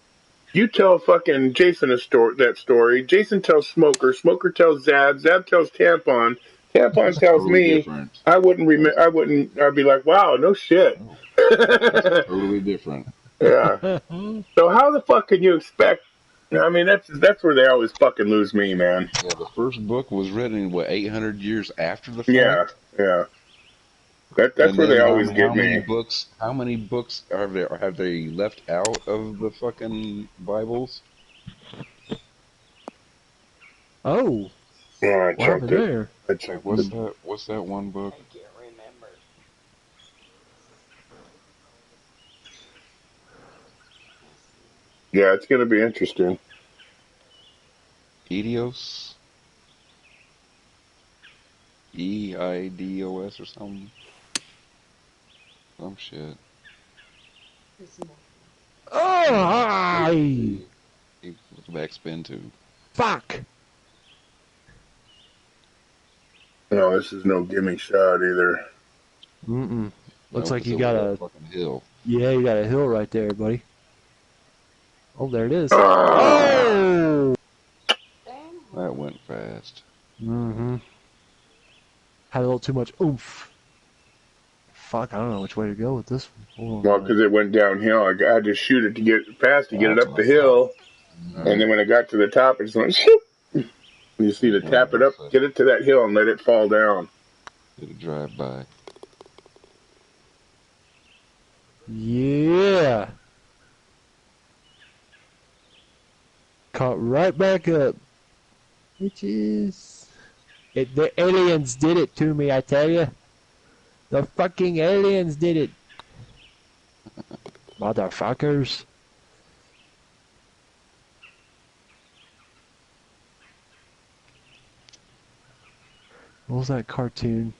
you tell fucking Jason that story. Jason tells Smoker. Smoker tells Zab. Zab tells Tampon. Tampon That's tells totally me. different. I wouldn't That's, remember. I wouldn't. I'd be like, wow, no shit. oh, that's totally different. Yeah. So how the fuck can you expect? I mean, that's where they always fucking lose me, man. Yeah, the first book was written, 800 years after the Yeah. fact? Yeah. That's And where they then always get me. how many books have they left out of the fucking Bibles? Oh, Yeah, I what chunked happened it. there? I Like, chunked what's it. that one book? Yeah, it's gonna be interesting. Eidos? Eidos or something? Some shit. It's more. Oh, See, hi. he was backspin too. Fuck. No, this is no gimme shot either. Mm-mm. Looks Nope, like it's you over got that a, fucking hill. yeah, you got a hill right there, buddy. Oh, there it is. Ah! Oh! Damn That hard. went fast. Mm-hmm. Had a little too much oomph. Fuck, I don't know which way to go with this one. Hold Well, on. because it went downhill, I had to shoot it to get fast to get it That's up what the I thought. hill, and Alright. then when it got to the top, it just went shoop. You just need to Well, tap it up, get it to that hill, and let it fall down. did a drive by. Yeah. Caught right back up. Bitches. The aliens did it to me, I tell you. The fucking aliens did it. Motherfuckers. What was that cartoon?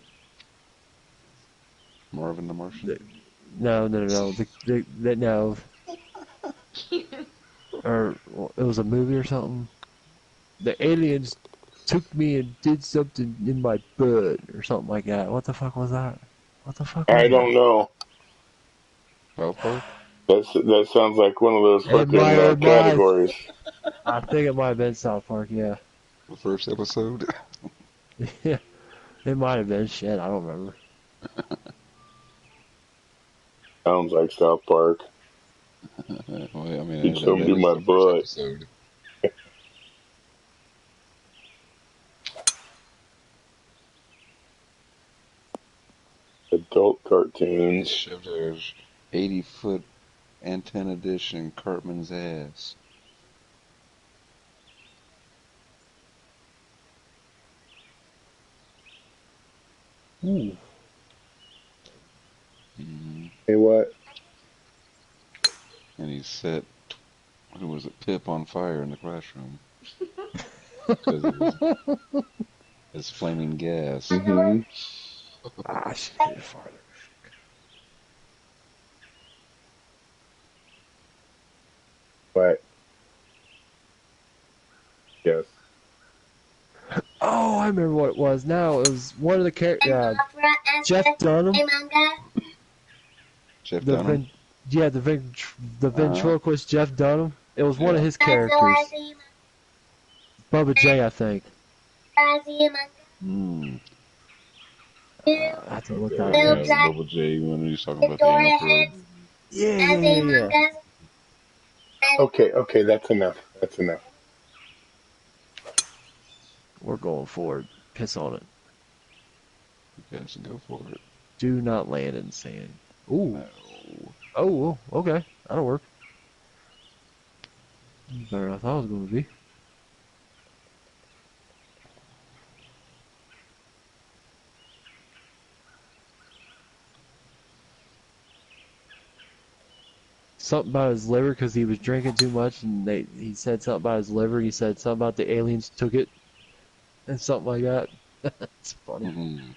Marvin the Martian? No. No. Or well, it was a movie or something. The aliens took me and did something in my butt or something like that. What the fuck was that? What the fuck I was don't that? know. South Park? That sounds like one of those It might, fucking it might. categories. I think it might have been South Park. Yeah, The first episode? yeah, it might have been. Shit, I don't remember. Sounds like South Park. Well, I mean, Keep that, some that to is my the first butt. episode. Adult He cartoons. shoved a 80-foot antenna dish in Cartman's ass. Ooh. Hmm. Hey, what? And he set, who was it, Pip on fire in the classroom because of his flaming gas. Mm-hmm. Ah, I should hit it farther. What? Yes. Oh, I remember what it was. Now it was one of the Jeff Dunham. Jeff The Dunham? ven- yeah, the Uh, ventriloquist Jeff Dunham. It was one of yeah. his characters. Bubba J, I think. Hmm. I have to look Okay, that up here. yeah, Bubble J when he was talking about the anal probe. Yeah. Okay, that's enough. That's enough. We're going forward. Piss on it. Yes, go for it. Do not land in sand. Ooh. No. Oh, well, okay. That'll work. Better than I thought it was going to be. Something about his liver because he was drinking too much, and he said something about his liver. He said something about the aliens took it, and something like that. It's funny. Mm-hmm.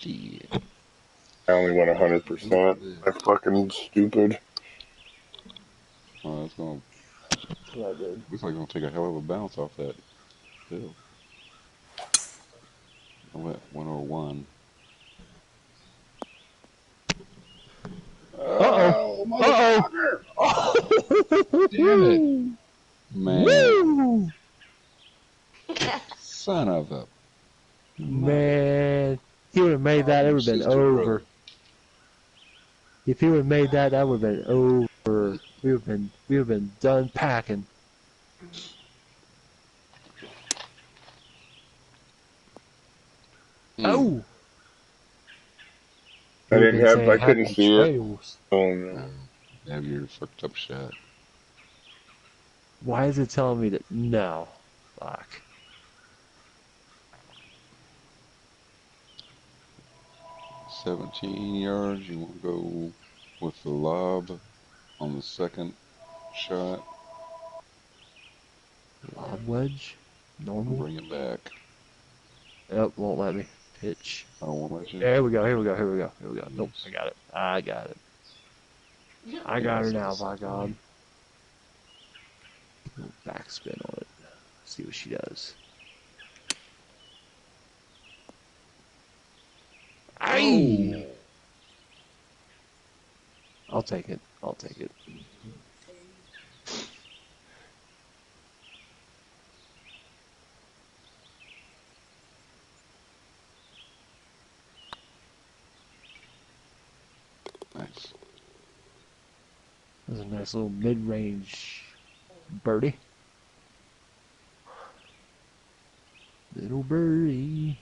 Yeah. I only went Look 100%. at this. I'm fucking stupid. Oh, it's gonna Right, dude. looks like it's gonna take a hell of a bounce off that hill. I went 101. Uh-oh. Oh, Uh-oh. motherfucker! Damn it, Oh. man! Woo! Son of a mother! Man, he would have made Oh, that, it you would have been sister over. brother. If he would have made that, that would have been over. We would have been done packing. Mm. Oh! We would have been saying I couldn't happy see it. trails. Oh no. Oh, have your fucked up shot. Why is it telling me that? No. Fuck. 17 yards. You want to go with the lob on the second shot Lob wedge? and Normal? bring it back. Yep, won't let me. Pitch. I don't want to let you. Here we go, here we go, here we go, here we go. Nope, Yes. I got it. I got it. I got her Yes. now, by God. Little backspin on it. See what she does. Aye! Oh. I'll take it. I'll take it. Nice. That's a nice little mid-range birdie. Little birdie.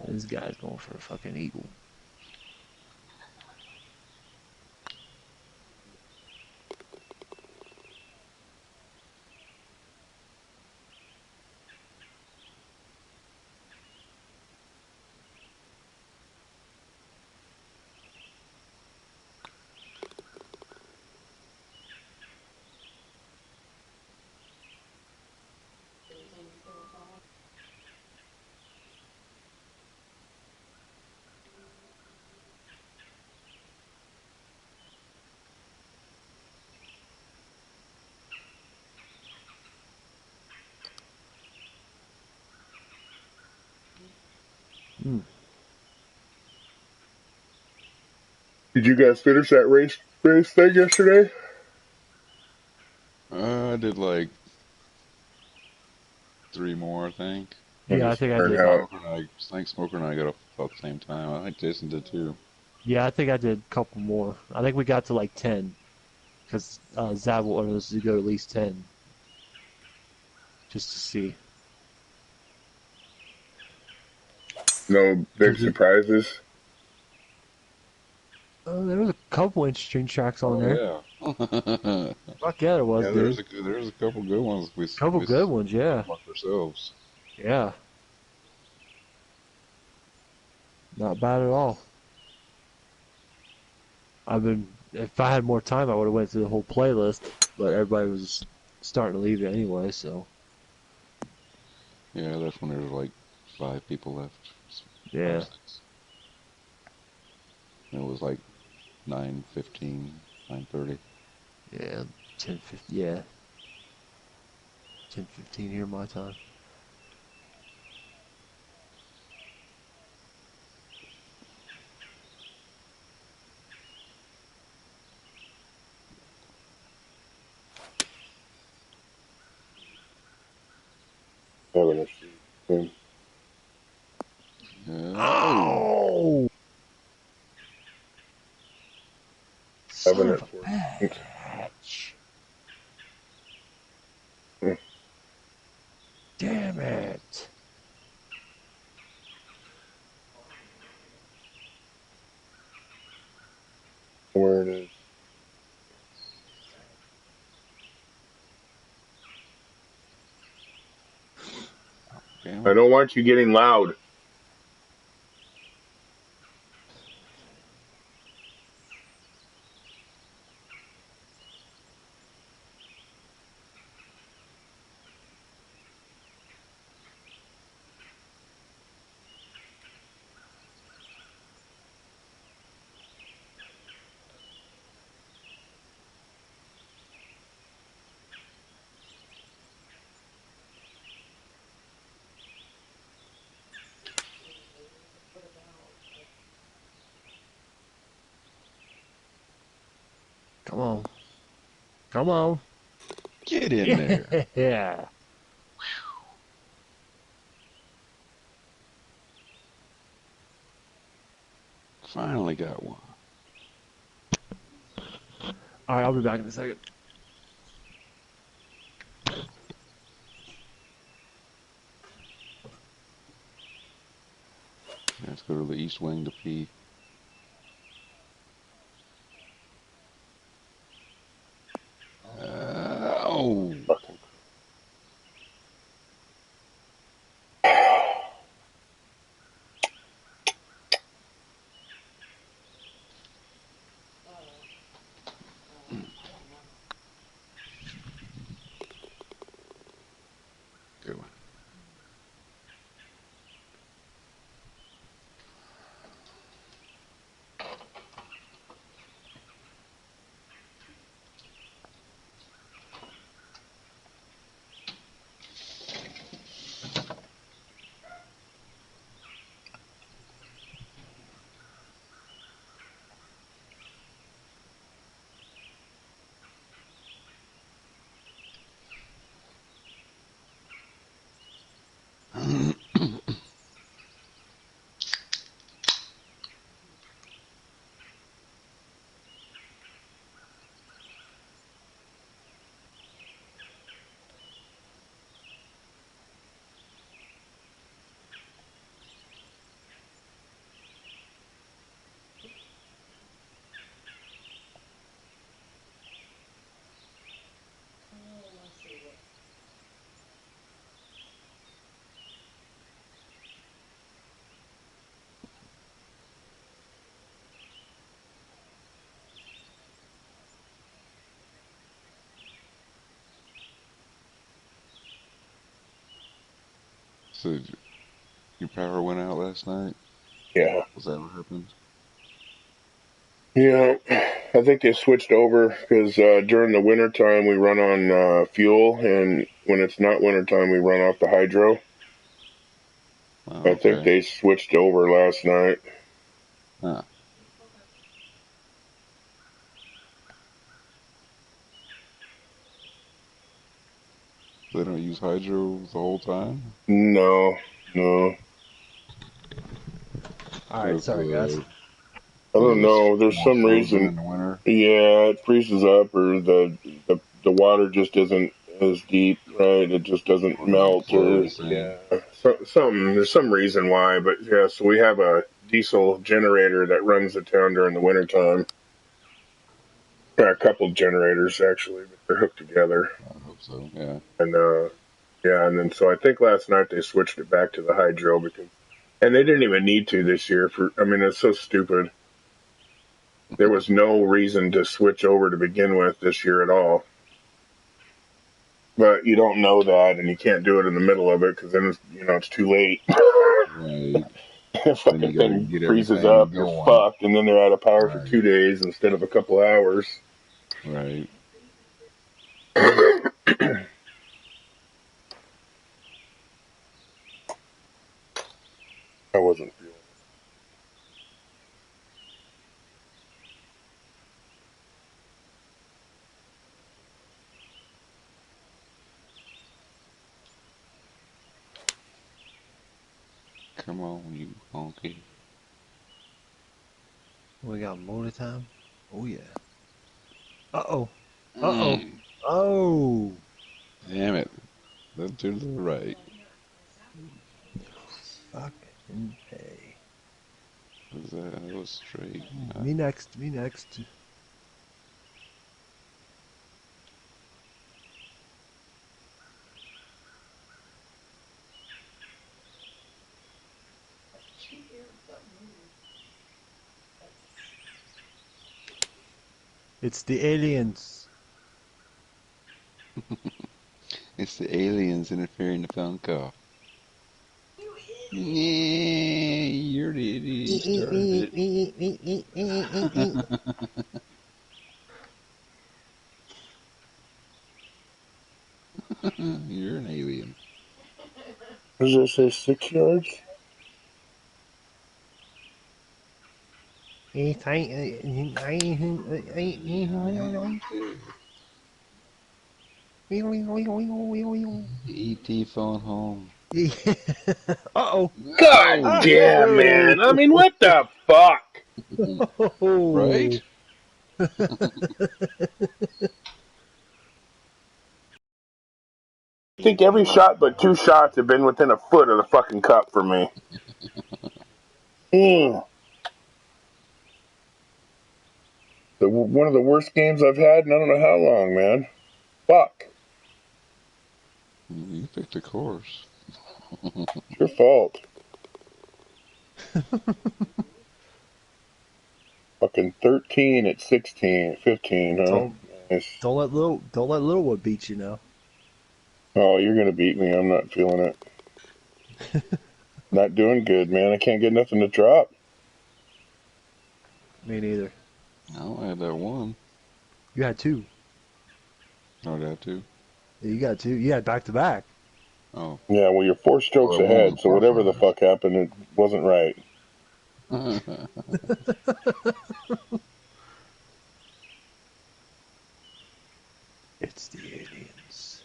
This guy's going for a fucking eagle. Hmm. Did you guys finish that race thing yesterday? I did like 3 more, I think. I'm Yeah, I just think I wondering did. how. I think Smoker and I got off about the same time. I think Jason did too. Yeah, I think I did a couple more. I think we got to like 10. Because Zab wanted us to go at least 10. Just to see. No big Because we, surprises. there was a couple interesting tracks on Oh there. yeah. Fuck yeah, there was, Yeah, dude. there's a couple good ones Couple we good ones, yeah. marked ourselves. Yeah. Not bad at all. If I had more time, I would have went through the whole playlist, but everybody was starting to leave it anyway, so Yeah, that's when there was like 5 people left. 5, yeah. 6. And it was like 9:15, 9:30. Yeah, 10:50, yeah. 10:15 here my time. Having a shoot. Yeah. Oh. Oh! Son 7 of at a 14. bitch. Hmm. Damn it. Where it is. Damn I it. don't want you getting loud. Come on. Come on. Get in there. Yeah. Finally got one. All right, I'll be back in a second. Let's go to the East Wing to pee. Oh. Fucking. Good one. So your power went out last night? Yeah. Was that what happened? Yeah. I think they switched over because during the wintertime we run on fuel, and when it's not wintertime we run off the hydro. Oh, I think okay. they switched over last night. Huh. They don't use hydro the whole time? No, no. All So right, if sorry, guys. I don't it's know. There's more some frozen reason. in the winter? Yeah, it freezes up, or the water just isn't as deep, right? It just doesn't Or doesn't melt, flow or the same? yeah, something. There's some reason why, but yeah. So we have a diesel generator that runs the town during the wintertime. A couple generators actually, but they're hooked together, I hope so, yeah. and yeah, and then so I think last night they switched it back to the hydro because, and they didn't even need to this year. For I mean, it's so stupid. There was no reason to switch over to begin with this year at all. But you don't know that, and you can't do it in the middle of it because then it's too late. Right. The Then fucking you gotta thing get freezes everything up, you're going. fucked, and then they're out of power for Right. 2 days instead of a couple hours. Right. I wasn't feeling it. Come on, you honky. We got motor time. Oh yeah. Uh-oh. Uh-oh. Mm, Oh. damn it. Look to the right. Fucking hey. What was that? That was straight. Me next. Me next. It's the aliens. It's the aliens interfering to phone call. Yeah, you're the idiot who started it. You're an alien. Does it say 6 yards? E.T. phone home. Uh-oh. God No! damn, man. I mean, what the fuck? Right? Oh. I think every shot but 2 shots have been within a foot of the fucking cup for me. Mm. One of the worst games I've had in I don't know how long, man. Fuck. You picked a course. It's your fault. Fucking 13 at 16, 15, huh? Don't Nice. don't let little one beat you now. Oh, you're gonna beat me. I'm not feeling it. Not doing good, man. I can't get nothing to drop. Me neither. I had that one. You had two. Oh, that too? Yeah, you got two. You had back to back. Oh. Yeah, well, you're 4 Well, strokes that one was ahead, a so par whatever the fuck happened, it wasn't right. 5. It's the aliens.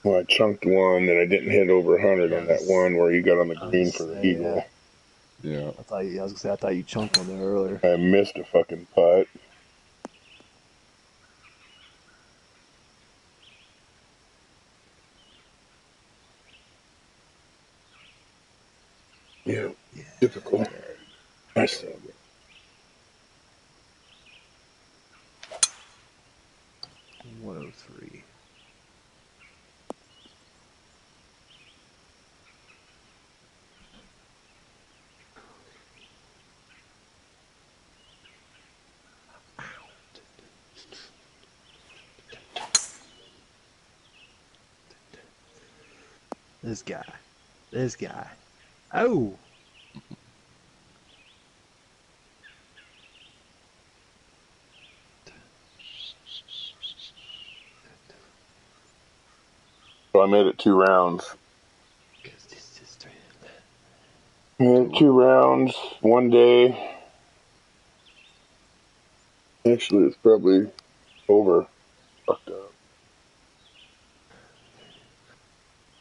Well, I chunked one, and I didn't hit over 100 on that Yes. one where you got on the I was green gonna for the say, eagle. Yeah. I was gonna say I thought you chunked one there earlier. I missed a fucking putt. Yeah, Yeah. typical. Yeah. I suck. 103. This guy. This guy. Oh. So I made it 2 rounds. Cause this is Made it 2 rounds, 1 day. Actually, it's probably over. Fucked up.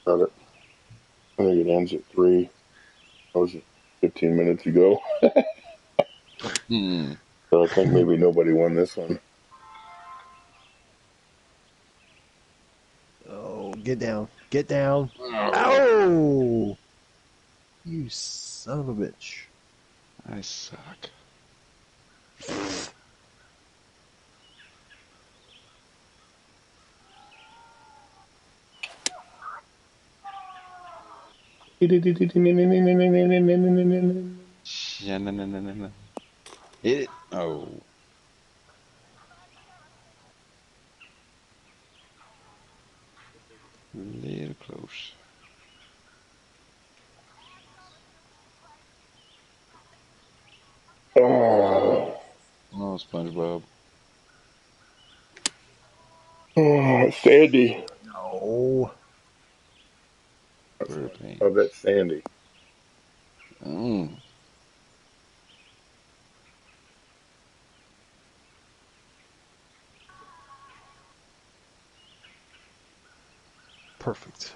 Got it. I think it ends at 3. That was 15 minutes ago. Hmm. So I think maybe nobody won this one. Oh, get down. Get down. Oh, Oh. You son of a bitch. I suck. Yeah, no. Hit it. Oh, little close. Oh, Oh, SpongeBob. Sandy. No. That's Bird not. pain. Oh, that's Sandy. Mm. Perfect.